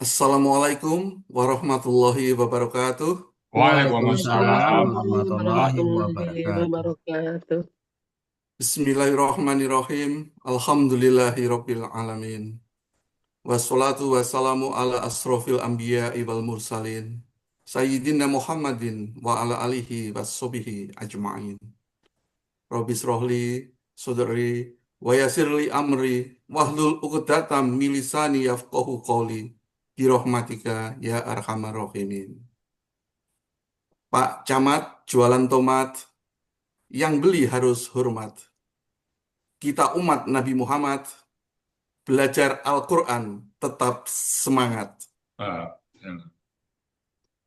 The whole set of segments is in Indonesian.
Assalamualaikum warahmatullahi wabarakatuh. Waalaikumsalam Waalaikumsalam warahmatullahi warahmatullahi wabarakatuh. wabarakatuh. Bismillahirrahmanirrahim. Alhamdulillahirabbil alamin. Wassalatu wassalamu ala asrofil anbiya wal mursalin. Sayyidina Muhammadin wa ala alihi wassobihi ajma'in. Robis rohli sodri wa yasirli amri wahlul uqdatam milisani yafqahu qawli birahmatika ya arhamar rahimin. Pak Camat jualan tomat, yang beli harus hormat. Kita umat Nabi Muhammad belajar Al-Quran tetap semangat. Ah, ya.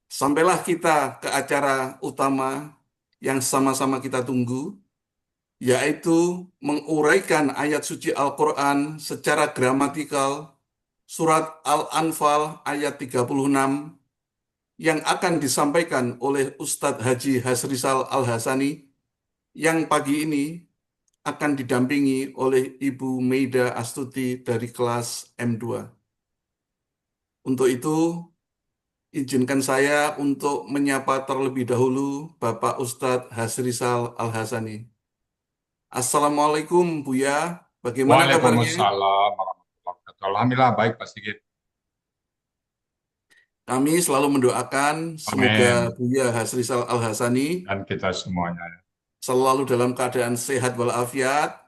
Sampailah kita ke acara utama yang sama-sama kita tunggu, yaitu menguraikan ayat suci Al-Quran secara gramatikal, surat Al-Anfal ayat 36, yang akan disampaikan oleh Ustadz Haji Hasrizal Al-Hasani, yang pagi ini akan didampingi oleh Ibu Meida Astuti dari kelas M2. Untuk itu, izinkan saya untuk menyapa terlebih dahulu Bapak Ustadz Hasrizal Al-Hasani. Assalamualaikum Buya, bagaimana kabarnya? Waalaikumsalam warahmatullahi wabarakatuh. Alhamdulillah baik Pak Sigit. Kami selalu mendoakan semoga Amin. Buya Hasrizal Al-Hasani Dan kita semuanya. selalu dalam keadaan sehat walafiat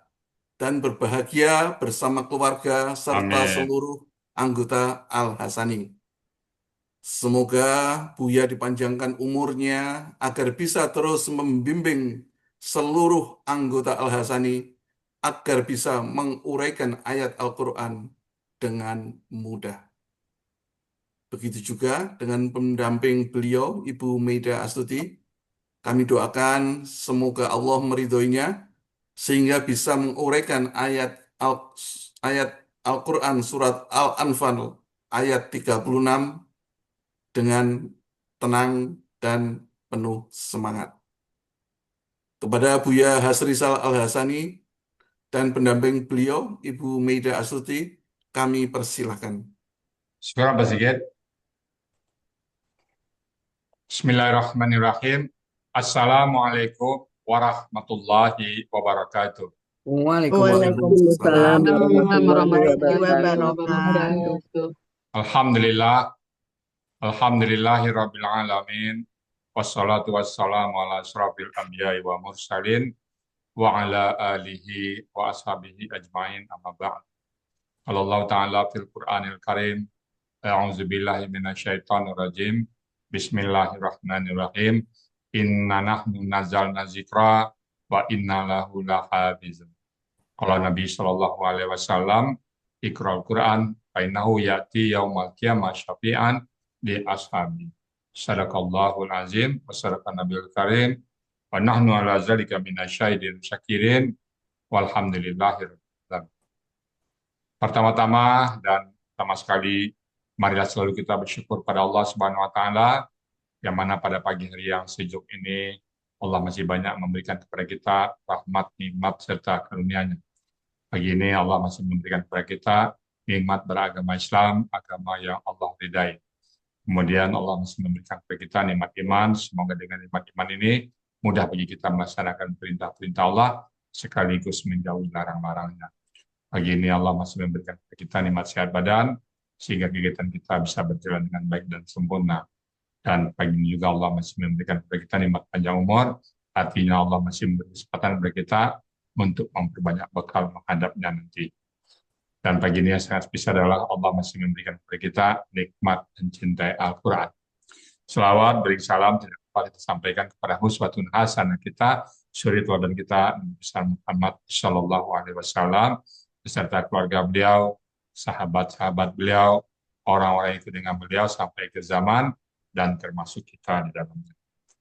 dan berbahagia bersama keluarga serta Amin. seluruh anggota Al-Hasani. Semoga Buya dipanjangkan umurnya agar bisa terus membimbing seluruh anggota Al-Hasani agar bisa menguraikan ayat Al-Quran dengan mudah. Begitu juga dengan pendamping beliau, Ibu Meida Astuti. Kami doakan semoga Allah meridhoinya sehingga bisa menguraikan ayat Al-Quran surat Al-Anfal ayat 36 dengan tenang dan penuh semangat. Kepada Buya Hasrizal Al-Hasani dan pendamping beliau, Ibu Meida Astuti, kami persilahkan. Syukur Pak Sigit. Bismillahirrahmanirrahim. Assalamualaikum warahmatullahi wabarakatuh. Waalaikumsalam Waalaikumsalam warahmatullahi warahmatullahi wabarakatuh. wabarakatuh. Alhamdulillah, alhamdulillahirabbil alamin. Wassalatu wassalamu ala asrofil anbiya'i wa mursalin wa ala alihi wa ashabihi ajmain amma ba'd. Allah Ta'ala fil Qur'anil Karim. A'udzu billahi minasyaitonir rajim. Bismillahirrahmanirrahim. Inna nahnu nazzalna dzikra wa inna lahu lahafizun. Kalau Nabi Shallallahu alaihi wasallam Iqra'ul Quran fa innahu ya'ti yaumal qiyamah syafi'an li ashabi. Sadaqallahul azim wa sadaqan nabiyul karim wa nahnu ala zalika minasyahidin syakirin walhamdulillahirabbil alamin. Pertama-tama dan pertama sekali, marilah selalu kita bersyukur pada Allah Subhanahu wa taala, yang mana pada pagi hari yang sejuk ini Allah masih banyak memberikan kepada kita rahmat, nikmat serta karunia-Nya. Pagi ini Allah masih memberikan kepada kita nikmat beragama Islam, agama yang Allah ridai. Kemudian Allah masih memberikan kepada kita nikmat iman. Semoga dengan nikmat iman ini mudah bagi kita melaksanakan perintah-perintah Allah sekaligus menjauhi larang-larangnya. Pagi ini Allah masih memberikan kepada kita nikmat sehat badan, sehingga kegiatan kita bisa berjalan dengan baik dan sempurna. Dan pagi ini juga Allah masih memberikan kepada kita nikmat panjang umur, artinya Allah masih memberi kesempatan kepada kita untuk memperbanyak bekal menghadapnya nanti. Dan pagi ini yang sangat spesial adalah Allah masih memberikan kepada kita nikmat mencintai Al-Quran. Selawat, beri salam, tidak lupa kita sampaikan kepada uswatun hasanah kita, suri teladan kita, Nabi besar Muhammad Shallallahu Alaihi Wasallam, beserta keluarga beliau, sahabat-sahabat beliau, orang-orang yang ikut dengan beliau sampai ke zaman, dan termasuk kita di dalamnya.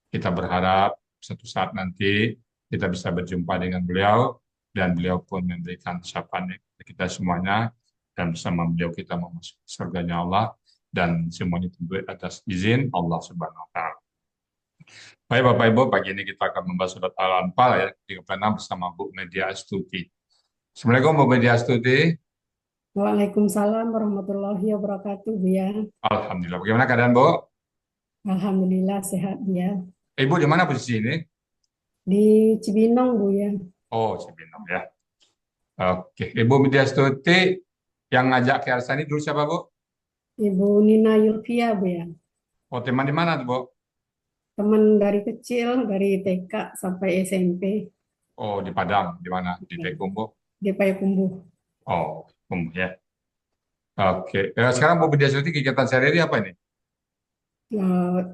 Kita berharap suatu saat nanti kita bisa berjumpa dengan beliau, dan beliau pun memberikan syafaat kepada kita semuanya, dan bersama beliau kita memasuki surganya Allah, dan semuanya tentu atas izin Allah Subhanahu wa Ta'ala. Baik Bapak Ibu, pagi ini kita akan membahas surat Al-Anfal ya, 36 bersama Bu Media Astuti. Assalamualaikum Bu Media Astuti. Waalaikumsalam warahmatullahi wabarakatuh, Bu ya. Alhamdulillah. Bagaimana keadaan, Bu? Alhamdulillah sehat ya. Ibu di mana posisi ini? Di Cibinong, Bu ya. Oh, Cibinong ya. Oke, Ibu Widya Stuti yang ngajak ke Arsani dulu siapa, Bu? Ibu Nina Yulvia, Bu ya. Oh, teman di mana tuh, Bu? Teman dari kecil, dari TK sampai SMP Oh, di Padang. Di mana? Di Payakumbuh. di Payakumbuh. Oh, Kumbuh ya. Oke. Sekarang Bu Widya Stuti kegiatan sehari-hari apa ini?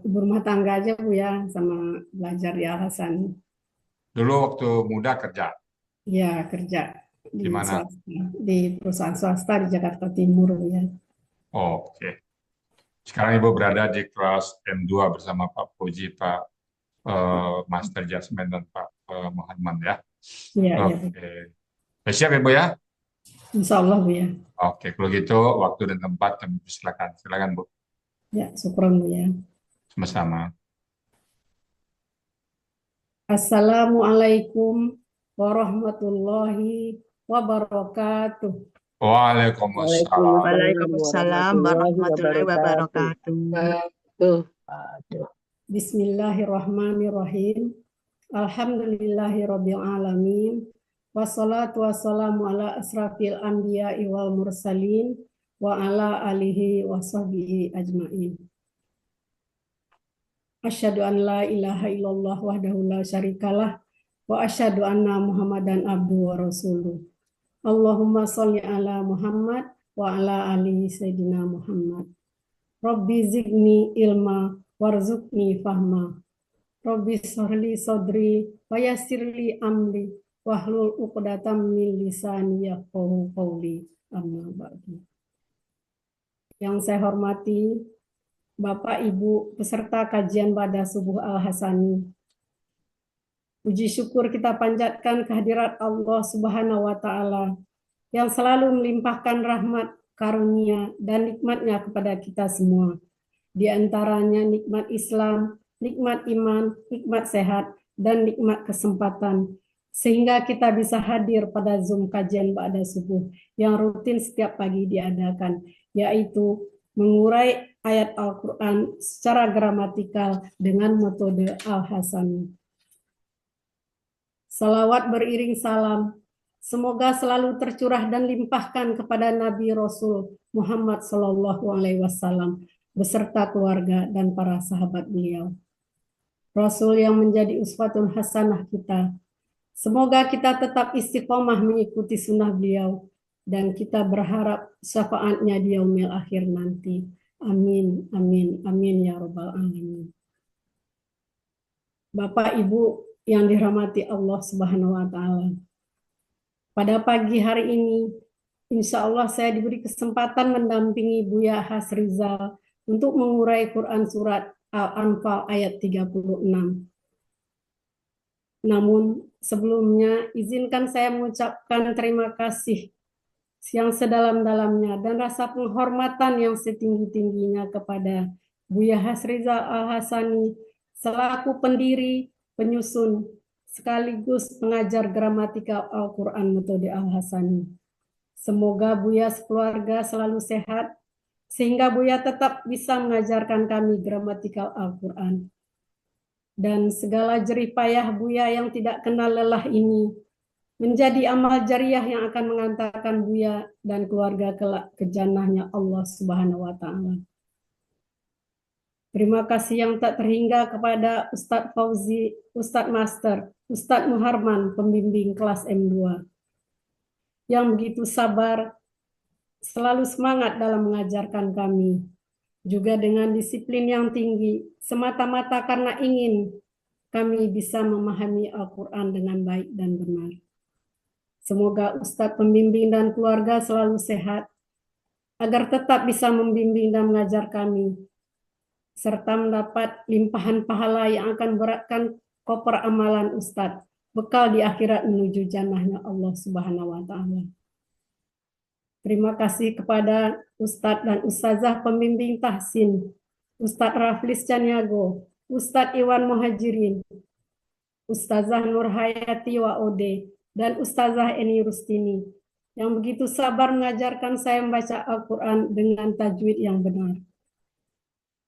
Ibu rumah tangga aja, Bu ya, sama belajar di Al Hasan. Dulu waktu muda kerja. Ya, kerja Di di mana? swasta, di perusahaan swasta di Jakarta Timur, Bu ya. Oh, oke. Sekarang Ibu berada di kelas M2 bersama Pak Puji, Pak Master Jasmine, dan Pak Muhammad ya. Iya, iya, Bu. Oke. Siap Ibu ya? Insya Allah, Bu ya. Oke, kalau gitu waktu dan tempat kami silakan. Silakan Bu. Ya, syukron, Bu ya. Sama-sama. Assalamualaikum warahmatullahi wabarakatuh. Waalaikumsalam. Waalaikumsalam warahmatullahi wabarakatuh. Bismillahirrahmanirrahim. Alhamdulillahirabbil alamin. Wassalatu wassalamu ala asrafil anbiya'i wal mursalin wa ala alihi wa sahbihi ajmain. Asyhadu an la ilaha illallah wahdahu la syarikalah wa asyhadu anna Muhammadan abduhu wa rasuluh. Allahumma sholli ala Muhammad wa ala ali sayyidina Muhammad. Rabbi zidni ilma warzuqni fahma. Rabbi shrahli sadri wa yassirli amri wahlul 'uqdatam min lisani yafqahu qawli. Amma ba'du. Yang saya hormati Bapak Ibu peserta kajian pada subuh Al-Hasani. Puji syukur kita panjatkan kehadirat Allah Subhanahu wa taala yang selalu melimpahkan rahmat, karunia dan nikmatnya kepada kita semua. Di antaranya nikmat Islam, nikmat iman, nikmat sehat, dan nikmat kesempatan. Sehingga kita bisa hadir pada Zoom kajian ba'da subuh yang rutin setiap pagi diadakan, yaitu mengurai ayat Al-Quran secara gramatikal dengan metode Al-Hasani. Salawat beriring salam, semoga selalu tercurah dan limpahkan kepada Nabi Rasul Muhammad SAW beserta keluarga dan para sahabat beliau. Rasul yang menjadi uswatun hasanah kita. Semoga kita tetap istiqomah mengikuti sunnah beliau dan kita berharap syafaatnya di yaumil akhir nanti. Amin, amin, amin ya rabbal alamin. Bapak Ibu yang dirahmati Allah Subhanahu wa taala. Pada pagi hari ini, insya Allah saya diberi kesempatan mendampingi Buya Hasrizal untuk mengurai Quran surat Al-Anfal ayat 36. Namun sebelumnya izinkan saya mengucapkan terima kasih yang sedalam-dalamnya dan rasa penghormatan yang setinggi-tingginya kepada Buya Hasrizal Al-Hasani selaku pendiri, penyusun, sekaligus pengajar gramatikal Al-Quran metode Al-Hasani. Semoga Buya sekeluarga selalu sehat, sehingga Buya tetap bisa mengajarkan kami gramatikal Al-Quran. Dan segala jerih payah Buya yang tidak kenal lelah ini menjadi amal jariah yang akan mengantarkan Buya dan keluarga kelak ke jannahnya Allah Subhanahu wa taala. Terima kasih yang tak terhingga kepada Ustadz Fauzi, Ustadz Master, Ustadz Muharman, pembimbing kelas M2, yang begitu sabar, selalu semangat dalam mengajarkan kami, juga dengan disiplin yang tinggi, semata-mata karena ingin kami bisa memahami Al-Quran dengan baik dan benar. Semoga Ustadz pembimbing dan keluarga selalu sehat, agar tetap bisa membimbing dan mengajar kami, serta mendapat limpahan pahala yang akan beratkan koper amalan Ustadz, bekal di akhirat menuju jannahnya Allah Subhanahu wa taala. Terima kasih kepada Ustadz dan Ustazah pembimbing tahsin, Ustadz Raflis Caniago, Ustadz Iwan Muhajirin, Ustazah Nur Hayati Waode, dan Ustazah Eni Rustini, yang begitu sabar mengajarkan saya membaca Al-Quran dengan tajwid yang benar.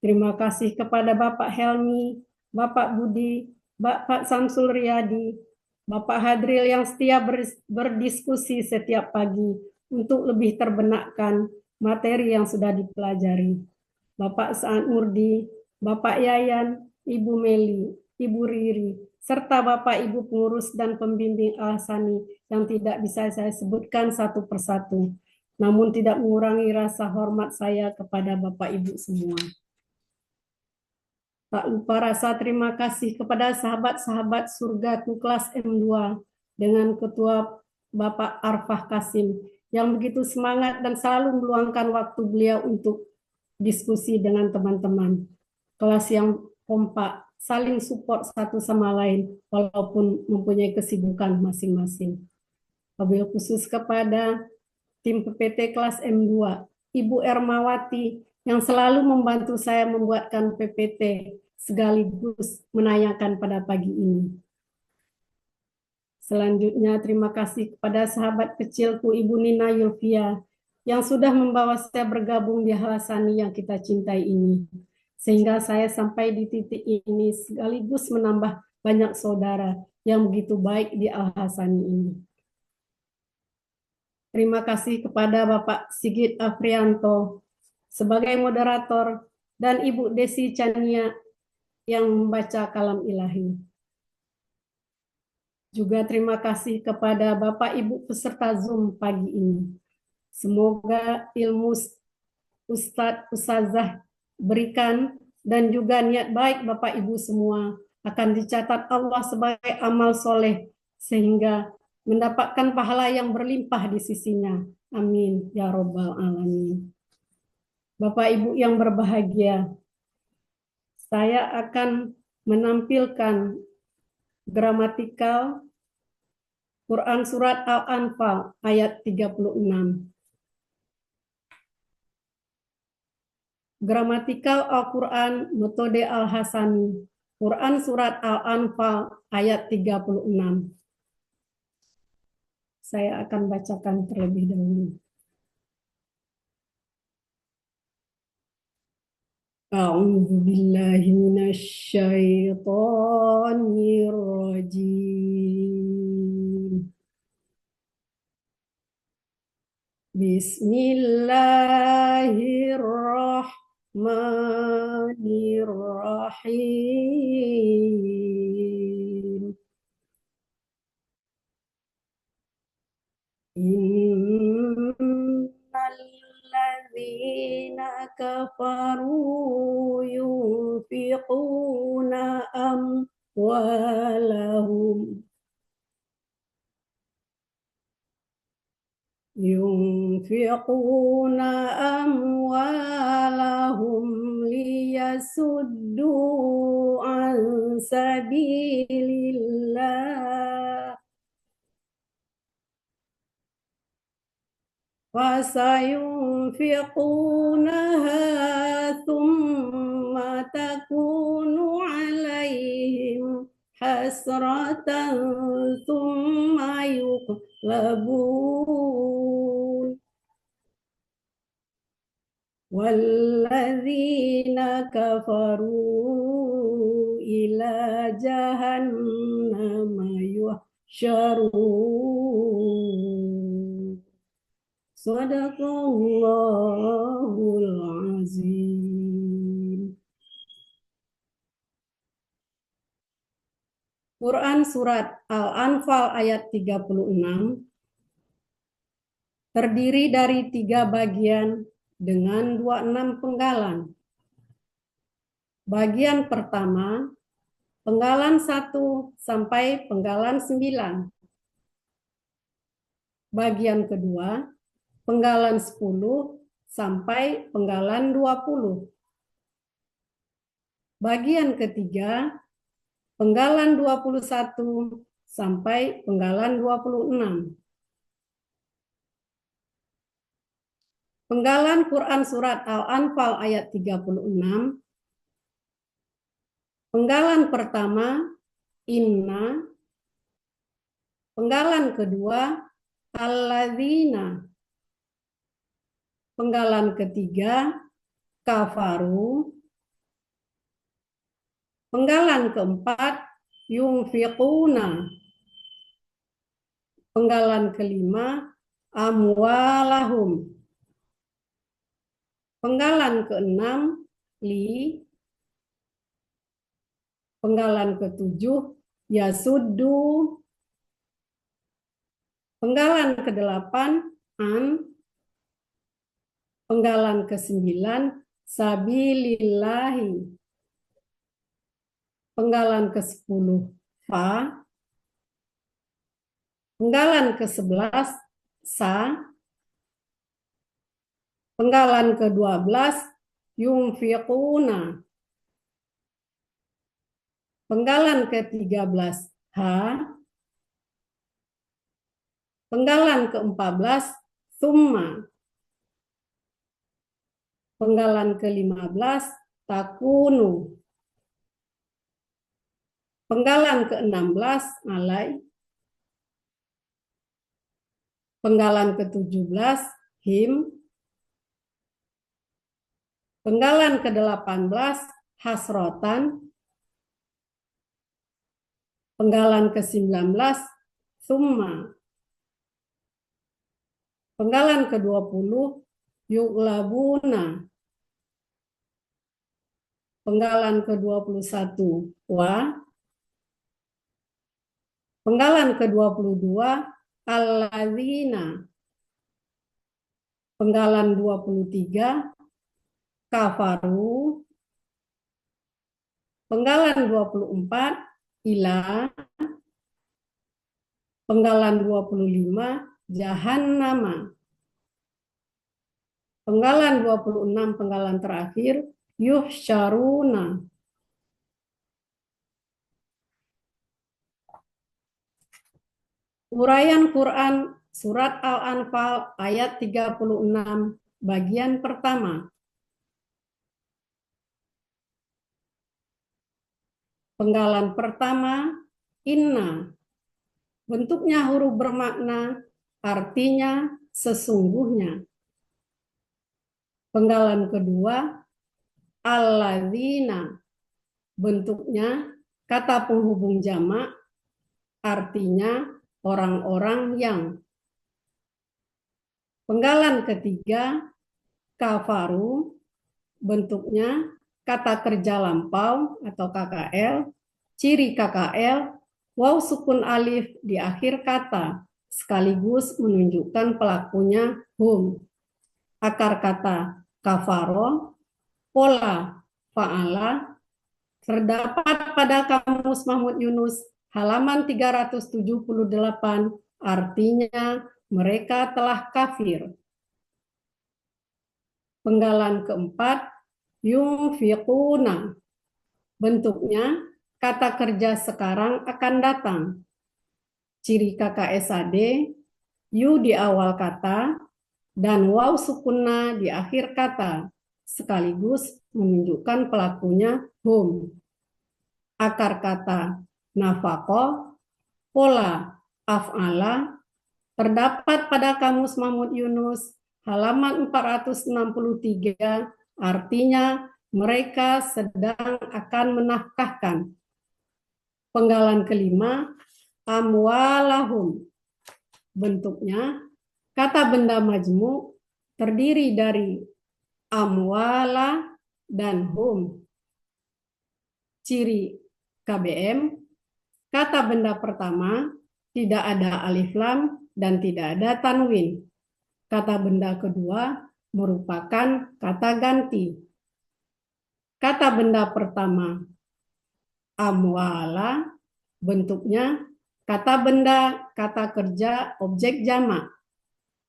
Terima kasih kepada Bapak Helmi, Bapak Budi, Bapak Samsul Riyadi, Bapak Hadril yang setia berdiskusi setiap pagi untuk lebih terbenakkan materi yang sudah dipelajari. Bapak Sa'ad Murdi, Bapak Yayan, Ibu Meli, Ibu Riri, serta Bapak Ibu pengurus dan pembimbing Al-Hasani yang tidak bisa saya sebutkan satu persatu, namun tidak mengurangi rasa hormat saya kepada Bapak Ibu semua. Tak lupa rasa terima kasih kepada sahabat-sahabat surgaku kelas M2 dengan Ketua Bapak Arfah Kasim yang begitu semangat dan selalu meluangkan waktu beliau untuk diskusi dengan teman-teman. Kelas yang kompak, saling support satu sama lain walaupun mempunyai kesibukan masing-masing. Wabil khusus kepada tim PPT kelas M2, Ibu Ermawati yang selalu membantu saya membuatkan PPT sekaligus menayangkan pada pagi ini. Selanjutnya, terima kasih kepada sahabat kecilku Ibu Nina Yulfia yang sudah membawa saya bergabung di Al-Hasani yang kita cintai ini. Sehingga saya sampai di titik ini sekaligus menambah banyak saudara yang begitu baik di Al-Hasani ini. Terima kasih kepada Bapak Sigit Afrianto sebagai moderator dan Ibu Desi Chania yang membaca kalam ilahi. Juga terima kasih kepada Bapak Ibu peserta Zoom pagi ini. Semoga ilmu Ustadz Ustazah berikan dan juga niat baik Bapak Ibu semua akan dicatat Allah sebagai amal soleh sehingga mendapatkan pahala yang berlimpah di sisinya. Amin ya robbal alamin. Bapak Ibu yang berbahagia, saya akan menampilkan gramatikal Quran Surat Al-Anfal ayat 36. Gramatikal Al-Quran metode Al-Hasani, Quran Surat Al-Anfal ayat 36. Saya akan bacakan terlebih dahulu. A'udzu billahi minasy syaithanir rajim. Bismillahirrahmanirrahim. Innalladzina kafaru yunfiquna amwalahum liyasuddu an sabilillah fasayunfiqunaha thumma takunu alaihim hasratan thumma yuqlabun walladzina kafaru ila jahannama yuhsyarun. Sadaqallahul azim. Quran Surat Al-Anfal ayat 36 terdiri dari 3 bagian dengan 26 penggalan. Bagian pertama, penggalan 1 sampai penggalan 9. Bagian kedua, penggalan 10 sampai penggalan 20. Bagian ketiga, penggalan 21 sampai penggalan 26. Penggalan Quran Surat Al-Anfal ayat 36. Penggalan pertama, Inna. Penggalan kedua, alladzina. Penggalan ketiga, kafaru. Penggalan keempat, yunfiquna. Penggalan kelima, amwalahum. Penggalan keenam, li. Penggalan ketujuh, yasuddu. Penggalan kedelapan, an. Penggalan kesembilan, sabilillahi. Penggalan ke-10, fa. Penggalan ke-11, sa. Penggalan ke-12, yunfiquna. Penggalan ke-13, ha. Penggalan ke-14, summa. Penggalan ke-15, takunu. Penggalan ke-16, alai. Penggalan ke-17, him. Penggalan ke-18, hasrotan. Penggalan ke-19, summa. Penggalan ke-20, yuglabuna. Penggalan ke-21, wa. Penggalan ke-22, alladzina. Penggalan 23, kafaru. Penggalan 24, ila. Penggalan 25, jahannama. Penggalan 26, penggalan terakhir, yuhsyaruna. Uraian Quran Surat Al-Anfal ayat 36 bagian pertama. Penggalan pertama, inna. Bentuknya huruf bermakna, artinya sesungguhnya. Penggalan kedua, alladzina. Bentuknya kata penghubung jamak, artinya orang-orang yang. Penggalan ketiga, kafaru. Bentuknya kata kerja lampau atau KKL, ciri KKL, waw sukun alif di akhir kata, sekaligus menunjukkan pelakunya hum. Akar kata kafaro, pola fa'ala, terdapat pada Kamus Mahmud Yunus halaman 378, artinya mereka telah kafir. Penggalan keempat, yunfiquna. Bentuknya kata kerja sekarang akan datang. Ciri KKSAD, yu di awal kata, dan waw sukunna di akhir kata, sekaligus menunjukkan pelakunya hum. Akar kata nafaqah, pola af'ala, terdapat pada Kamus Mahmud Yunus halaman 463, artinya mereka sedang akan menafkahkan. Penggalan kelima, amwalahum. Bentuknya kata benda majmu terdiri dari amwala dan hum. Ciri KBM, kata benda pertama tidak ada alif lam dan tidak ada tanwin. Kata benda kedua merupakan kata ganti. Kata benda pertama amwala, bentuknya kata benda, kata kerja, objek jamak.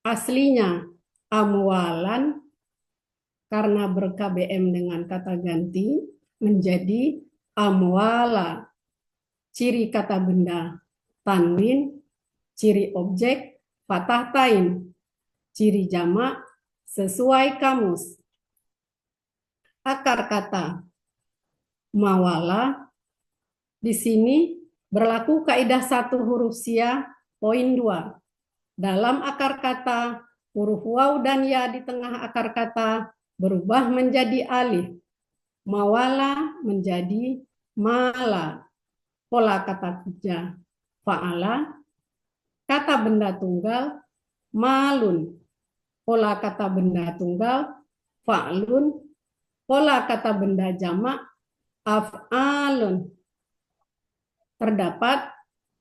Aslinya amwalan, karena ber-KBM dengan kata ganti menjadi amwala. Ciri kata benda tanwin, ciri objek fathah tain, ciri jamak sesuai kamus. Akar kata mawala, di sini berlaku kaidah 1 huruf sia, poin 2. Dalam akar kata, huruf waw dan ya di tengah akar kata berubah menjadi alif. Mawala menjadi mala. Pola kata kerja fa'ala. Kata benda tunggal malun. Pola kata benda tunggal fa'lun. Pola kata benda jamak af'alun. Terdapat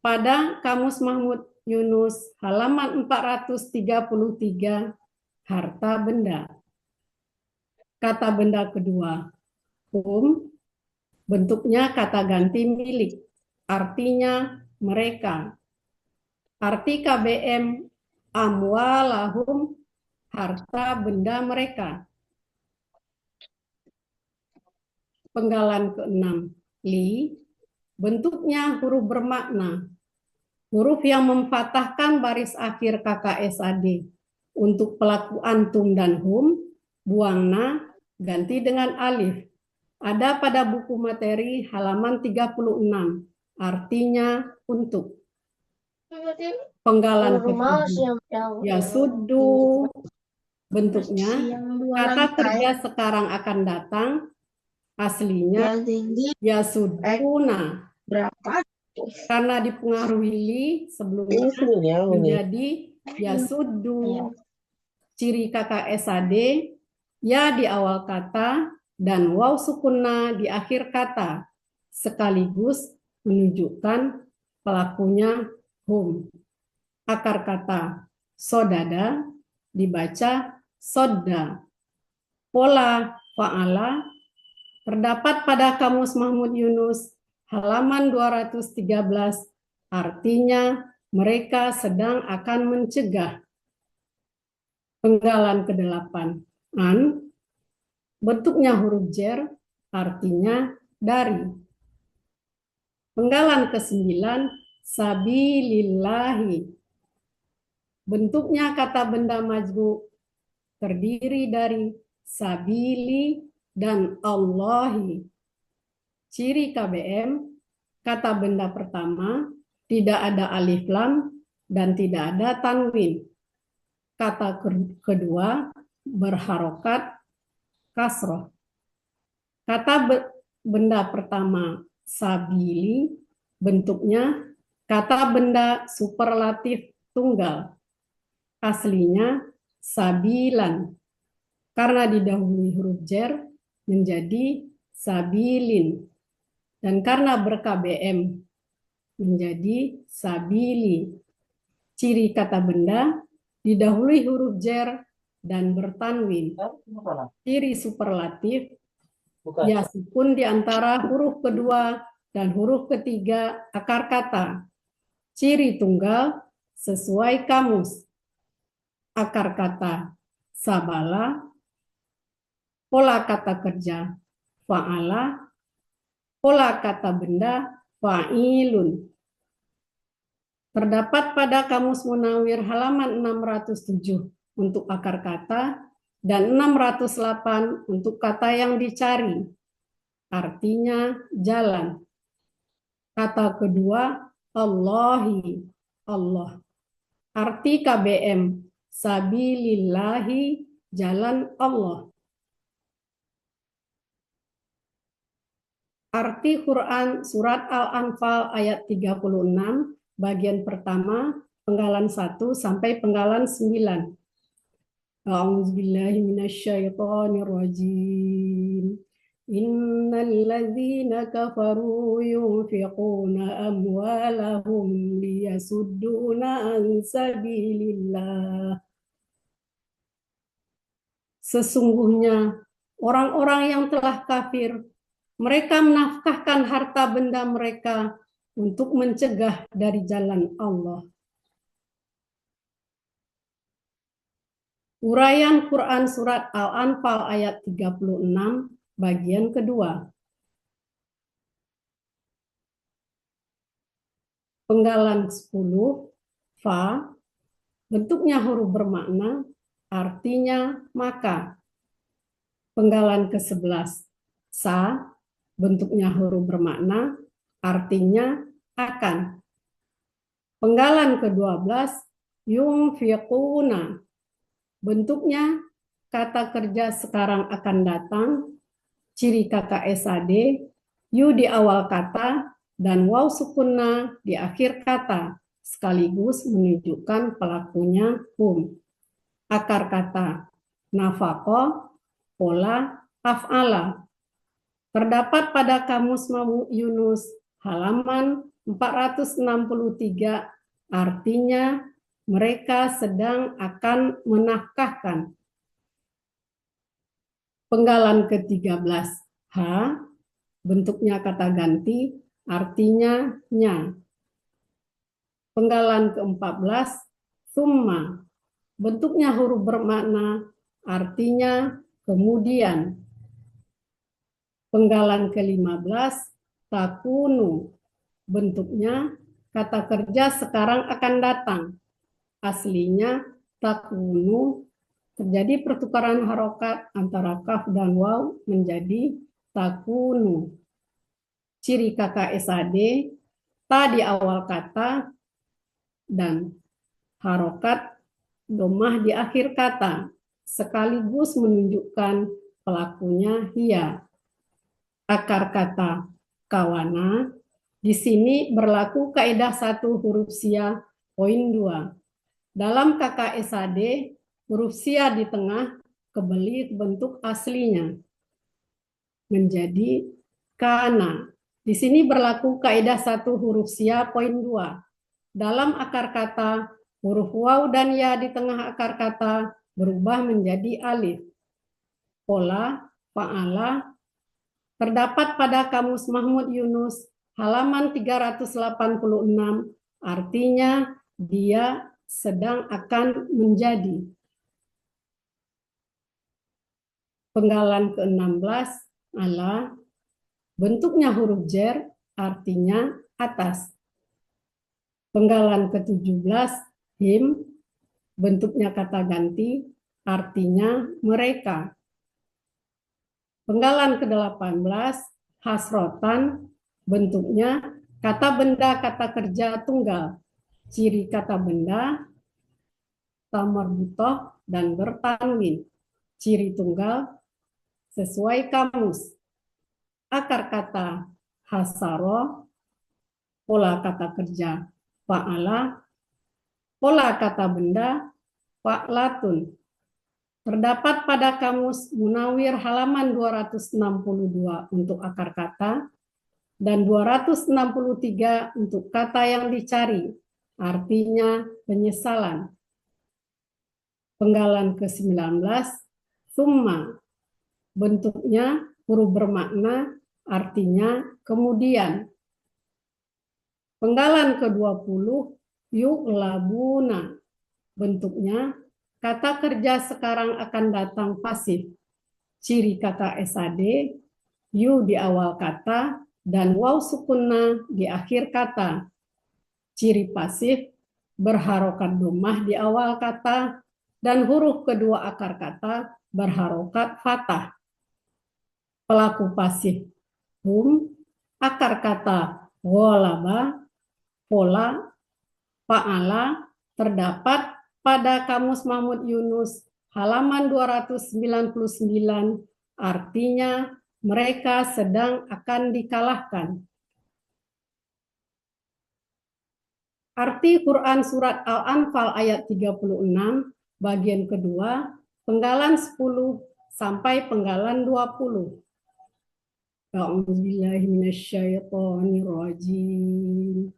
pada Kamus Mahmud Yunus halaman 433 harta benda. Kata benda kedua, bentuknya kata ganti milik, artinya mereka. Arti KBM amwalahum, harta benda mereka. Penggalan keenam, li, bentuknya huruf bermakna. Huruf yang memfathahkan baris akhir KKSAD. Untuk pelaku antum dan hum, buang na, ganti dengan alif. Ada pada buku materi halaman 36. Artinya untuk. Penggalan ketujuh, yasuddu, bentuknya kata kerja sekarang akan datang. Aslinya yasudduna. Karena dipengaruhi li sebelumnya menjadi yasuddu. Ciri KKSAD, ya di awal kata dan waw sukunna di akhir kata, sekaligus menunjukkan pelakunya hum. Akar kata sodada dibaca sodda. Pola fa'ala terdapat pada Kamus Mahmud Yunus halaman 213, artinya mereka sedang akan mencegah. Penggalan ke-8, an, bentuknya huruf jer, artinya dari. Penggalan ke-9, sabilillahi, bentuknya kata benda majmu, terdiri dari sabili dan Allahi. Ciri KBM, kata benda pertama, tidak ada alif lam dan tidak ada tanwin. Kata kedua berharokat kasroh. Kata benda pertama sabili, bentuknya kata benda superlatif tunggal. Aslinya sabilan. Karena didahului huruf jer menjadi sabilin. Dan karena ber-KBM menjadi sabili. Ciri kata benda didahului huruf jer dan bertanwin. Ciri superlatif, ya sukun di antara huruf kedua dan huruf ketiga akar kata. Ciri tunggal sesuai kamus. Akar kata sabala, pola kata kerja fa'ala, pola kata benda fa'ilun. Terdapat pada Kamus Munawir halaman 607 untuk akar kata dan 608 untuk kata yang dicari. Artinya jalan. Kata kedua, Allahi, Allah. Arti KBM, sabilillahi, jalan Allah. Arti Quran surat Al-Anfal ayat 36, bagian pertama, penggalan 1 sampai penggalan 9. A'udzubillahi minasyaitonirrajim. Innal ladzina kafaru yunfiquna amwalahum liyasudduna an sabilillah. Sesungguhnya orang-orang yang telah kafir, mereka menafkahkan harta benda mereka untuk mencegah dari jalan Allah. Uraian Quran surat Al-Anfal ayat 36, bagian kedua. Penggalan 10, fa, bentuknya huruf bermakna, artinya maka. Penggalan ke-11, sa, bentuknya huruf bermakna, artinya akan. Penggalan ke-12, yunfiquna. Bentuknya kata kerja sekarang akan datang, ciri kata SAD, yu di awal kata, dan waw sukunna di akhir kata, sekaligus menunjukkan pelakunya hum. Akar kata nafaqah, pola, af'ala. Terdapat pada Kamus Mahmud Yunus halaman 463, artinya mereka sedang akan menafkahkan. Penggalan ke-13, H, bentuknya kata ganti, artinya nya. Penggalan ke-14, summa, bentuknya huruf bermakna, artinya kemudian. Penggalan ke-15, takunu, bentuknya kata kerja sekarang akan datang. Aslinya takunu, terjadi pertukaran harokat antara kaf dan waw menjadi takunu. Ciri kata SAD, ta di awal kata dan harokat domah di akhir kata, sekaligus menunjukkan pelakunya hiya. Akar kata kawana, di sini berlaku kaidah 1 huruf sia poin 2. Dalam kakak SAD, huruf sia di tengah kebalik bentuk aslinya menjadi kana. Di sini berlaku kaidah 1 huruf sia poin 2. Dalam akar kata, huruf waw dan ya di tengah akar kata berubah menjadi alif. Pola, fa'ala, terdapat pada Kamus Mahmud Yunus halaman 386, artinya dia sedang akan menjadi. Penggalan ke-16, ala, bentuknya huruf jer, artinya atas. Penggalan ke-17, him, bentuknya kata ganti, artinya mereka. Penggalan ke-18, hasrotan, bentuknya kata benda kata kerja tunggal. Ciri kata benda, tamarbutoh dan bertanwin. Ciri tunggal, sesuai kamus. Akar kata hasaro, pola kata kerja fa'ala, pola kata benda fa'latun. Terdapat pada Kamus Munawir halaman 262 untuk akar kata dan 263 untuk kata yang dicari, artinya penyesalan. Penggalan ke-19, summa, bentuknya huruf bermakna, artinya kemudian. Penggalan ke-20, yu'labuna, bentuknya kata kerja sekarang akan datang pasif. Ciri kata SAD, yu di awal kata dan waw sukunna di akhir kata. Ciri pasif, berharokat domah di awal kata dan huruf kedua akar kata berharokat fathah. Pelaku pasif, hum, akar kata ghalaba, pola, fa'ala, terdapat pada Kamus Mahmud Yunus halaman 299, artinya mereka sedang akan dikalahkan. Arti Quran Surat Al-Anfal ayat 36, bagian kedua, penggalan 10 sampai penggalan 20. A'udzubillahi minasyaitonirrajim.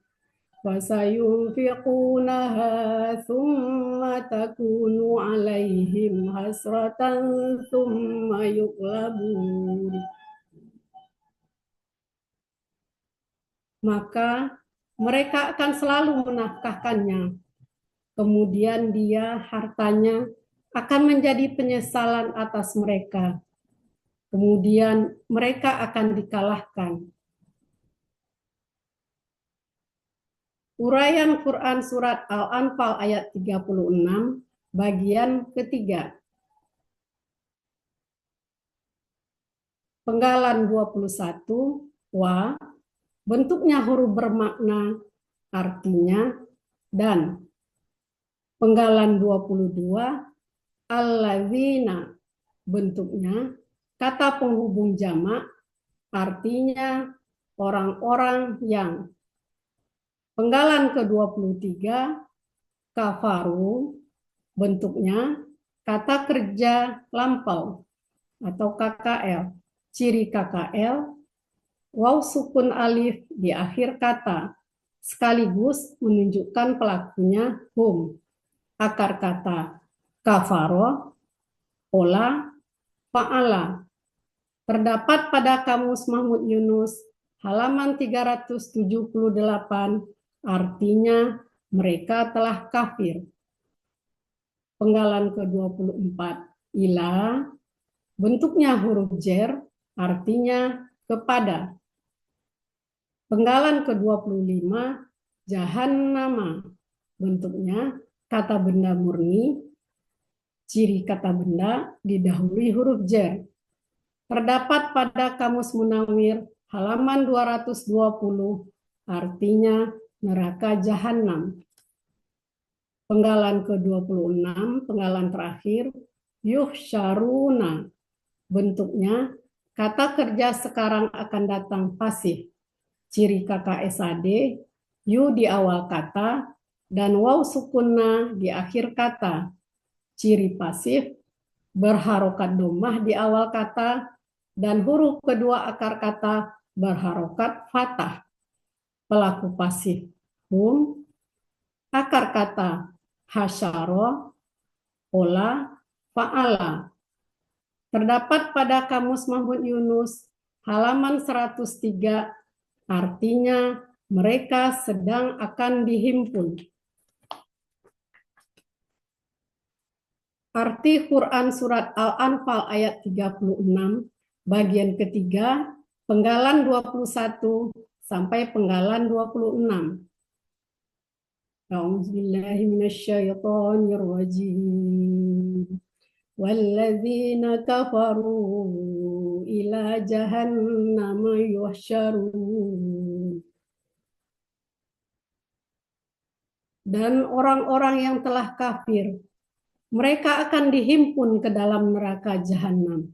فَسَيُنْفِقُونَهَا ثُمَّ تَكُونُ عَلَيْهِمْ حَسْرَةً ثُمَّ يُغْلَبُونَ. Maka mereka akan selalu menafkahkannya. Kemudian hartanya akan menjadi penyesalan atas mereka. Kemudian mereka akan dikalahkan. Uraian Quran Surat Al-Anfal ayat 36, bagian ketiga. Penggalan 21, wa, bentuknya huruf bermakna, artinya dan. Penggalan 22, alladzina bentuknya kata penghubung jamak, artinya orang-orang yang. Penggalan ke-23, kafaru bentuknya kata kerja lampau atau KKL. Ciri KKL, waw sukun alif di akhir kata sekaligus menunjukkan pelakunya hum. Akar kata kafaro, ola, fa'ala. Terdapat pada Kamus Mahmud Yunus halaman 378, artinya mereka telah kafir. Penggalan ke-24, ila, bentuknya huruf jer, artinya kepada. Penggalan ke-25, jahannama, bentuknya kata benda murni, ciri kata benda didahului huruf jer. Terdapat pada Kamus Munawir halaman 220, artinya neraka jahanam. Penggalan ke-26, penggalan terakhir, yuhsyaruna, bentuknya kata kerja sekarang akan datang pasif. Ciri KKSAD, yu di awal kata, dan waw sukunna di akhir kata. Ciri pasif, berharokat domah di awal kata, dan huruf kedua akar kata berharokat fathah. Pelaku pasif, hum, akar kata hasyaro, ola, fa'ala. Terdapat pada Kamus Mahmud Yunus halaman 103, artinya mereka sedang akan dihimpun. Arti Quran Surat Al-Anfal ayat 36, bagian ketiga, penggalan 21 sampai penggalan 26. A'udzubillahi minasyaitonir rajim. Walladzina kafaru ila jahannam yuhsyarun. Dan orang-orang yang telah kafir, mereka akan dihimpun ke dalam neraka jahanam.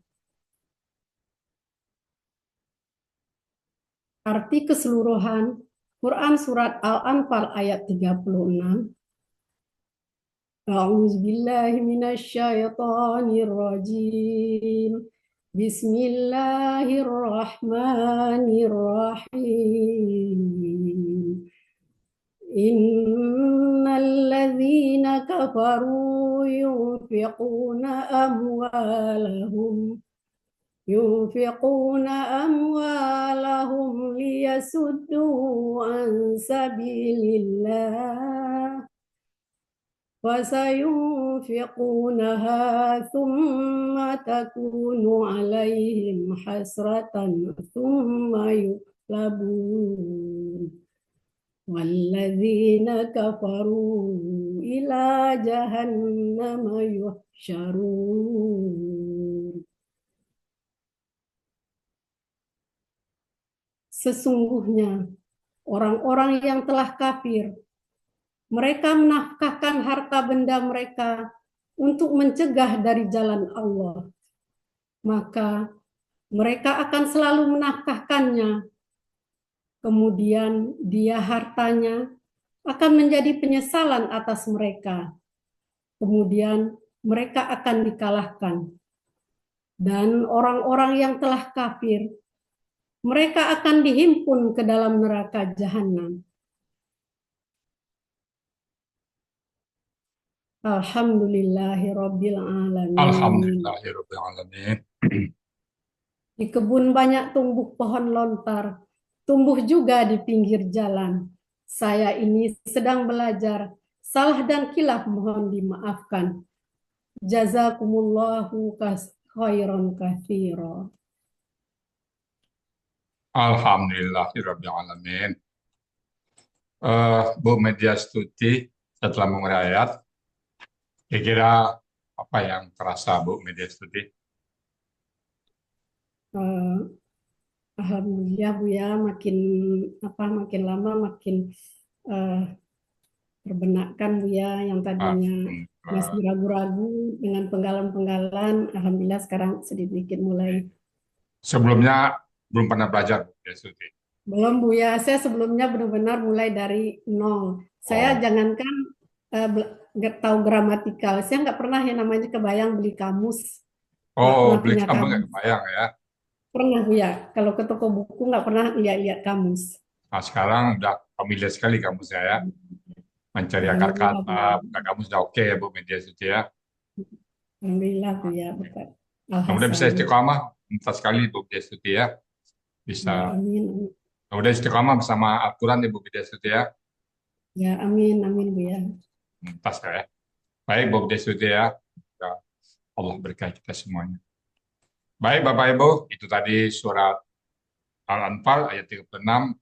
Arti keseluruhan Quran Surat Al-Anfal ayat 36. A'udzubillahi minasyaitonir rajim. Bismillahirrahmanirrahim. Innal ladzina kafaru ينفقون أموالهم ليصدوا عن سبيل الله فسينفقونها ثم تكون عليهم حسرة ثم يغلبون والذين كفروا إلى جهنم يحشرون. Sesungguhnya orang-orang yang telah kafir, mereka menafkahkan harta benda mereka untuk mencegah dari jalan Allah. Maka mereka akan selalu menafkahkannya. Kemudian dia hartanya akan menjadi penyesalan atas mereka. Kemudian mereka akan dikalahkan. Dan orang-orang yang telah kafir, mereka akan dihimpun ke dalam neraka jahanam. Alhamdulillahirabbil alamin. Alhamdulillahirabbil alamin. Di kebun banyak tumbuh pohon lontar, tumbuh juga di pinggir jalan. Saya ini sedang belajar, salah dan khilaf mohon dimaafkan. Jazakumullahu khairan katsira. Alhamdulillahirabbil alamin. Bu Media Stuti, setelah mengurai ayat, kira-kira apa yang terasa Bu Media Stuti? Alhamdulillah Bu ya, makin lama makin terbenakkan Buya yang tadinya masih ragu-ragu dengan penggalan-penggalan. Alhamdulillah sekarang sedikit mulai. Sebelumnya belum pernah belajar Bu Destuti. Belum Buya, saya sebelumnya benar-benar mulai dari nol. Saya Oh. jangankan nggak tahu gramatikal, saya nggak pernah yang namanya kebayang beli kamus. Nggak Oh, pernah beli punya kamu nggak kamus. kebayang ya. Pernah Buya, kalau ke toko buku nggak pernah lihat-lihat kamus. Nah, sekarang udah familiar sekali kamu saya. Mencari akar Alhamdulillah kata, Buya. buka kamu sudah oke ya Bu Destuti ya. Alhamdulillah Buya, berkat Kemudian bisa Al-Hasan. istiqomah, minta sekali Bu Destuti ya. Ya, Bisa. amin. Kemudian istiqomah bersama Al-Quran ya Bu Destuti ya. Ya, amin, amin Buya. Muntas ya. Baik Bu Destuti ya. Ya, Allah berkahi kita semuanya. Baik Bapak Ibu, itu tadi surat Al-Anfal ayat 36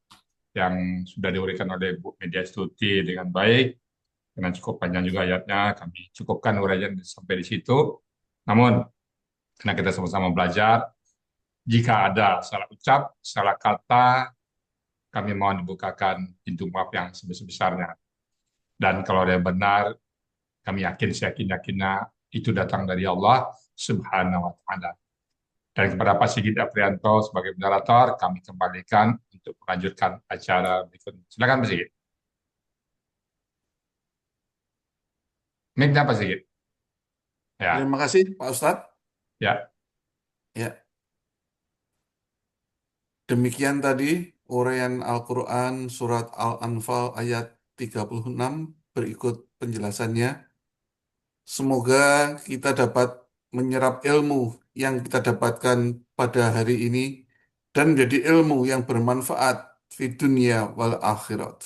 yang sudah diuraikan oleh Bu Media Stuti dengan baik. Dengan cukup panjang juga ayatnya, kami cukupkan uraian sampai di situ. Namun, karena kita sama-sama belajar, jika ada salah ucap, salah kata, kami mohon dibukakan pintu maaf yang sebesar-besarnya. Dan kalau ada yang benar, kami yakin, seyakin-yakinnya itu datang dari Allah Subhanahu wa Ta'ala. Dan kepada Pak Sigit Aprianto sebagai moderator, kami kembalikan untuk melanjutkan acara berikutnya. Silakan Pak Sigit. Mic-nya Pak Sigit. Ya, Terima kasih Pak Ustadz. ya. Ya, demikian tadi uraian Al-Quran surat Al-Anfal ayat 36 berikut penjelasannya. Semoga kita dapat menyerap ilmu yang kita dapatkan pada hari ini dan menjadi ilmu yang bermanfaat di dunia wal akhirat.